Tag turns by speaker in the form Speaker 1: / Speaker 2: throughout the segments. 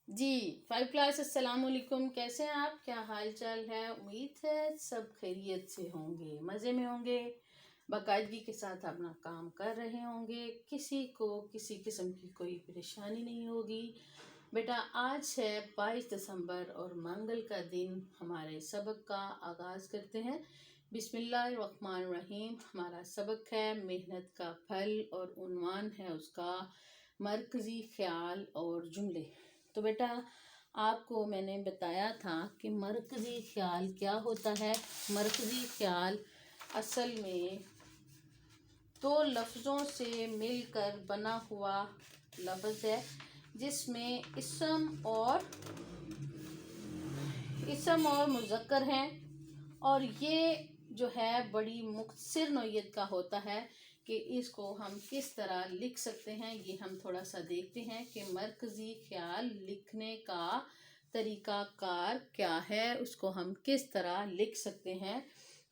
Speaker 1: جی 5 class السلام علیکم، کیسے ہیں آپ؟ کیا حال چال ہے؟ امید ہے سب خیریت سے ہوں گے، مزے میں ہوں گے، باقاعدگی کے ساتھ اپنا کام کر رہے ہوں گے، کسی کو کسی قسم کی کوئی پریشانی نہیں ہوگی۔ بیٹا آج ہے 22 دسمبر اور منگل کا دن، ہمارے سبق کا آغاز کرتے ہیں۔ بسم اللہ الرحمن الرحیم۔ ہمارا سبق ہے محنت کا پھل اور عنوان ہے اس کا مرکزی خیال اور جملے۔ تو بیٹا آپ کو میں نے بتایا تھا کہ مرکزی خیال کیا ہوتا ہے۔ مرکزی خیال اصل میں دو لفظوں سے مل کر بنا ہوا لفظ ہے، جس میں اسم اور مذکر ہیں، اور یہ جو ہے بڑی مختصر نوعیت کا ہوتا ہے کہ اس کو ہم کس طرح لکھ سکتے ہیں۔ یہ ہم تھوڑا سا دیکھتے ہیں کہ مرکزی خیال لکھنے کا طریقہ کار کیا ہے، اس کو ہم کس طرح لکھ سکتے ہیں۔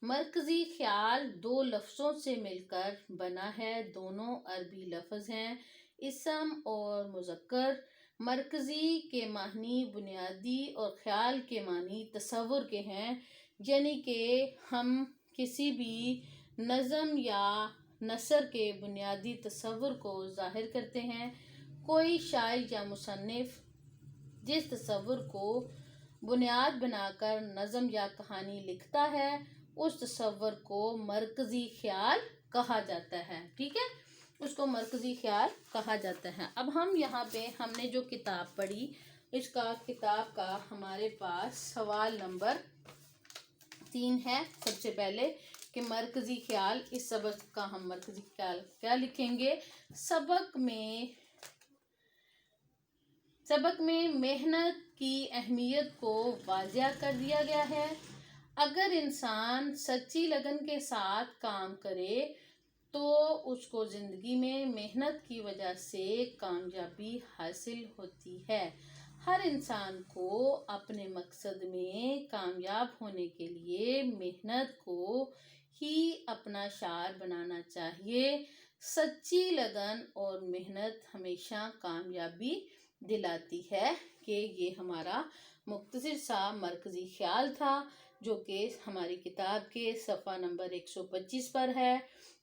Speaker 1: مرکزی خیال دو لفظوں سے مل کر بنا ہے، دونوں عربی لفظ ہیں، اسم اور مذکر۔ مرکزی کے معنی بنیادی اور خیال کے معنی تصور کے ہیں، یعنی کہ ہم کسی بھی نظم یا نثر کے بنیادی تصور کو ظاہر کرتے ہیں۔ کوئی شاعر یا مصنف جس تصور کو بنیاد بنا کر نظم یا کہانی لکھتا ہے، اس تصور کو مرکزی خیال کہا جاتا ہے۔ ٹھیک ہے، اس کو مرکزی خیال کہا جاتا ہے۔ اب ہم یہاں پہ ہم نے جو کتاب پڑھی، اس کا کتاب کا ہمارے پاس سوال نمبر 3 ہے۔ سب سے پہلے کہ مرکزی خیال، اس سبق کا ہم مرکزی خیال کیا لکھیں گے۔ سبق میں محنت کی اہمیت کو واضح کر دیا گیا ہے۔ اگر انسان سچی لگن کے ساتھ کام کرے تو اس کو زندگی میں محنت کی وجہ سے کامیابی حاصل ہوتی ہے۔ ہر انسان کو اپنے مقصد میں کامیاب ہونے کے لیے محنت کو ہی اپنا شعار بنانا چاہیے۔ سچی لگن اور محنت ہمیشہ کامیابی دلاتی ہے۔ کہ یہ ہمارا مختصر سا مرکزی خیال تھا، جو کہ ہماری کتاب کے صفحہ نمبر 125 پر ہے۔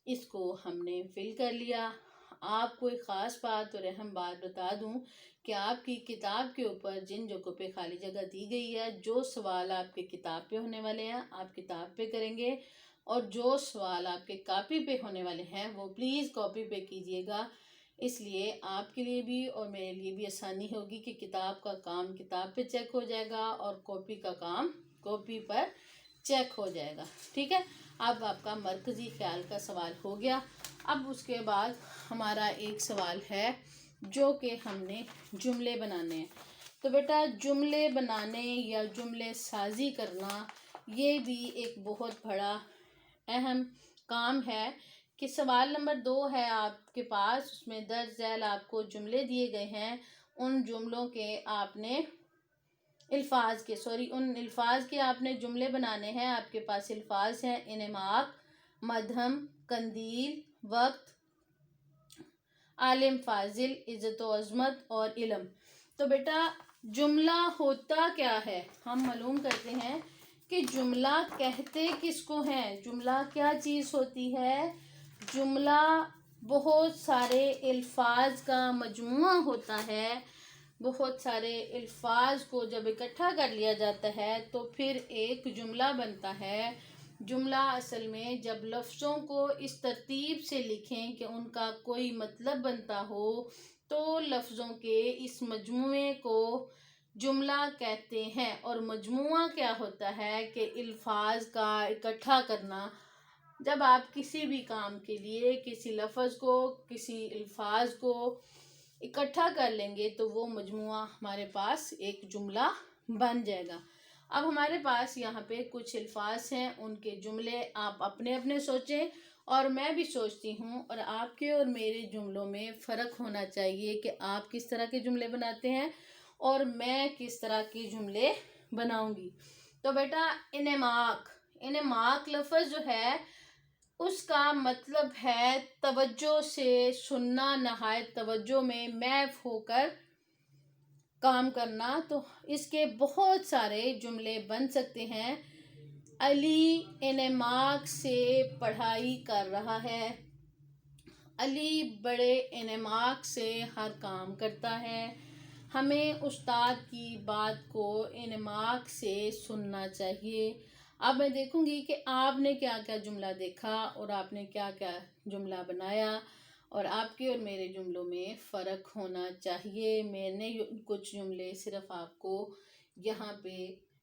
Speaker 1: اس کو ہم نے فل کر لیا۔ آپ کو ایک خاص بات اور اہم بات بتا دوں کہ آپ کی کتاب کے اوپر جن جگہوں پہ خالی جگہ دی گئی ہے، جو سوال آپ کے کتاب پہ ہونے والے ہیں آپ کتاب پہ کریں گے، اور جو سوال آپ کے کاپی پہ ہونے والے ہیں وہ پلیز کاپی پہ کیجئے گا۔ اس لیے آپ کے لیے بھی اور میرے لیے بھی آسانی ہوگی کہ کتاب کا کام کتاب پہ چیک ہو جائے گا اور کاپی کا کام کاپی پر چیک ہو جائے گا۔ ٹھیک ہے، اب آپ کا مرکزی خیال کا سوال ہو گیا۔ اب اس کے بعد ہمارا ایک سوال ہے جو کہ ہم نے جملے بنانے ہیں۔ تو بیٹا جملے بنانے یا جملے سازی کرنا یہ بھی ایک بہت بڑا اہم کام ہے۔ کہ سوال نمبر 2 ہے آپ کے پاس، اس میں درج ذیل آپ کو جملے دیے گئے ہیں، ان جملوں کے آپ نے ان الفاظ کے آپ نے جملے بنانے ہیں۔ آپ کے پاس الفاظ ہیں انعماق، مدھم، قندیل، وقت، عالم فاضل، عزت و عظمت اور علم۔ تو بیٹا جملہ ہوتا کیا ہے؟ ہم معلوم کرتے ہیں کہ جملہ کہتے کس کو ہیں؟ جملہ کیا چیز ہوتی ہے؟ جملہ بہت سارے الفاظ کا مجموعہ ہوتا ہے۔ بہت سارے الفاظ کو جب اکٹھا کر لیا جاتا ہے تو پھر ایک جملہ بنتا ہے۔ جملہ اصل میں جب لفظوں کو اس ترتیب سے لکھیں کہ ان کا کوئی مطلب بنتا ہو تو لفظوں کے اس مجموعے کو جملہ کہتے ہیں۔ اور مجموعہ کیا ہوتا ہے کہ الفاظ کا اکٹھا کرنا۔ جب آپ کسی بھی کام کے لیے کسی لفظ کو، کسی الفاظ کو اکٹھا کر لیں گے تو وہ مجموعہ ہمارے پاس ایک جملہ بن جائے گا۔ اب ہمارے پاس یہاں پہ کچھ الفاظ ہیں، ان کے جملے آپ اپنے اپنے سوچیں اور میں بھی سوچتی ہوں، اور آپ کے اور میرے جملوں میں فرق ہونا چاہیے کہ آپ کس طرح کے جملے بناتے ہیں اور میں کس طرح کے جملے بناؤں گی۔ تو بیٹا انعماق لفظ جو ہے اس کا مطلب ہے توجہ سے سننا، نہایت توجہ میں محو ہو کر کام کرنا، تو اس کے بہت سارے جملے بن سکتے ہیں۔ علی انعماق سے پڑھائی کر رہا ہے، علی بڑے انعماق سے ہر کام کرتا ہے۔ ہمیں استاد کی بات کو انعماق سے سننا چاہیے۔ اب میں دیکھوں گی کہ آپ نے کیا کیا جملہ دیکھا اور آپ نے کیا کیا جملہ بنایا، اور آپ کے اور میرے جملوں میں فرق ہونا چاہیے۔ میں نے کچھ جملے صرف آپ کو یہاں پہ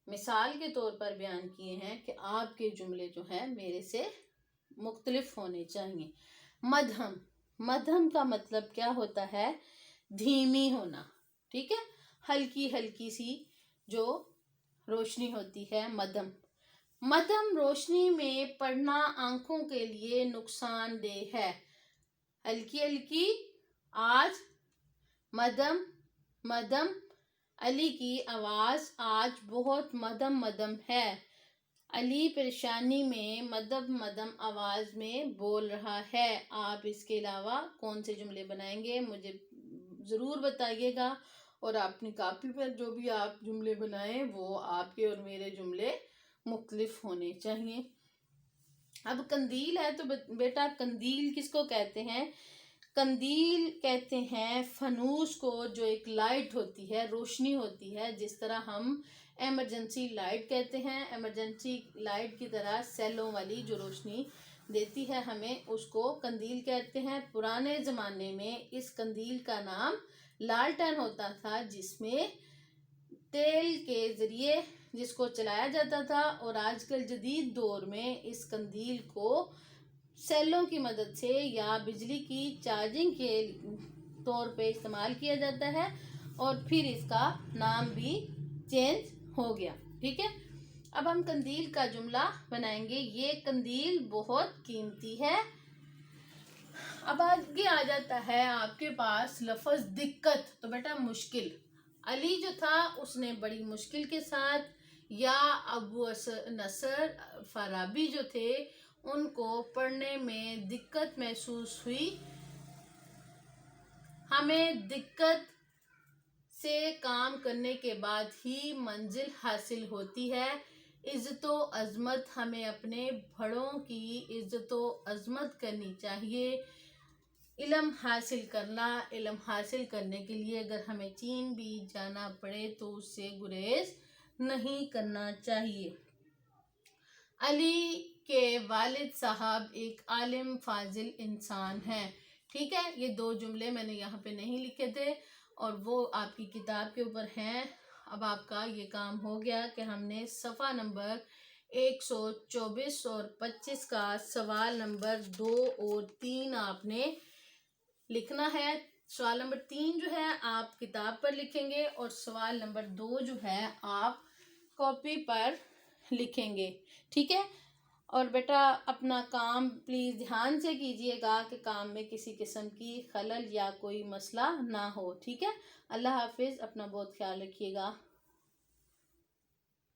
Speaker 1: مثال کے طور پر بیان کیے ہیں کہ آپ کے جملے جو ہیں میرے سے مختلف ہونے چاہیے۔ مدھم، مدھم کا مطلب کیا ہوتا ہے؟ دھیمی ہونا، ٹھیک ہے، ہلکی ہلکی سی جو روشنی ہوتی ہے، مدھم۔ مدھم روشنی میں پڑھنا آنکھوں کے لیے نقصان دہ ہے۔ ہلکی ہلکی، آج مدھم مدھم، علی کی آواز آج بہت مدھم مدھم ہے۔ علی پریشانی میں مدھم مدھم آواز میں بول رہا ہے۔ آپ اس کے علاوہ کون سے جملے بنائیں گے مجھے ضرور بتائیے گا، اور اپنی کاپی پر جو بھی آپ جملے بنائیں وہ آپ کے اور میرے جملے مختلف ہونے چاہیے۔ اب قندیل ہے تو بیٹا قندیل کس کو کہتے ہیں؟ قندیل کہتے ہیں فانوس کو، جو ایک لائٹ ہوتی ہے، روشنی ہوتی ہے، جس طرح ہم ایمرجنسی لائٹ کہتے ہیں، ایمرجنسی لائٹ کی طرح سیلوں والی جو روشنی دیتی ہے ہمیں، اس کو قندیل کہتے ہیں۔ پرانے زمانے میں اس قندیل کا نام لالٹین ہوتا تھا، جس میں تیل کے ذریعے جس کو چلایا جاتا تھا، اور آج کل جدید دور میں اس قندیل کو سیلوں کی مدد سے یا بجلی کی چارجنگ کے طور پہ استعمال کیا جاتا ہے، اور پھر اس کا نام بھی چینج ہو گیا، ٹھیک ہے۔ اب ہم قندیل کا جملہ بنائیں گے۔ یہ قندیل بہت قیمتی ہے۔ اب آگے آ جاتا ہے آپ کے پاس لفظ دقت، تو بیٹا مشکل۔ علی جو تھا اس نے بڑی مشکل کے ساتھ، یا ابو نصر فارابی جو تھے ان کو پڑھنے میں دقت محسوس ہوئی۔ ہمیں دقت سے کام کرنے کے بعد ہی منزل حاصل ہوتی ہے۔ عزت و عظمت، ہمیں اپنے بڑوں کی عزت و عظمت کرنی چاہیے۔ علم حاصل کرنا، علم حاصل کرنے کے لیے اگر ہمیں چین بھی جانا پڑے تو اس سے گریز نہیں کرنا چاہیے۔ علی کے والد صاحب ایک عالم فاضل انسان ہیں، ٹھیک ہے۔ یہ دو جملے میں نے یہاں پہ نہیں لکھے تھے اور وہ آپ کی کتاب کے اوپر ہیں۔ اب آپ کا یہ کام ہو گیا کہ ہم نے صفحہ نمبر 124 اور 25 کا سوال نمبر 2 اور 3 آپ نے لکھنا ہے۔ سوال نمبر 3 جو ہے آپ کتاب پر لکھیں گے، اور سوال نمبر 2 جو ہے آپ کاپی پر لکھیں گے، ٹھیک ہے۔ اور بیٹا اپنا کام پلیز دھیان سے کیجئے گا کہ کام میں کسی قسم کی خلل یا کوئی مسئلہ نہ ہو، ٹھیک ہے۔ اللہ حافظ، اپنا بہت خیال رکھیے گا۔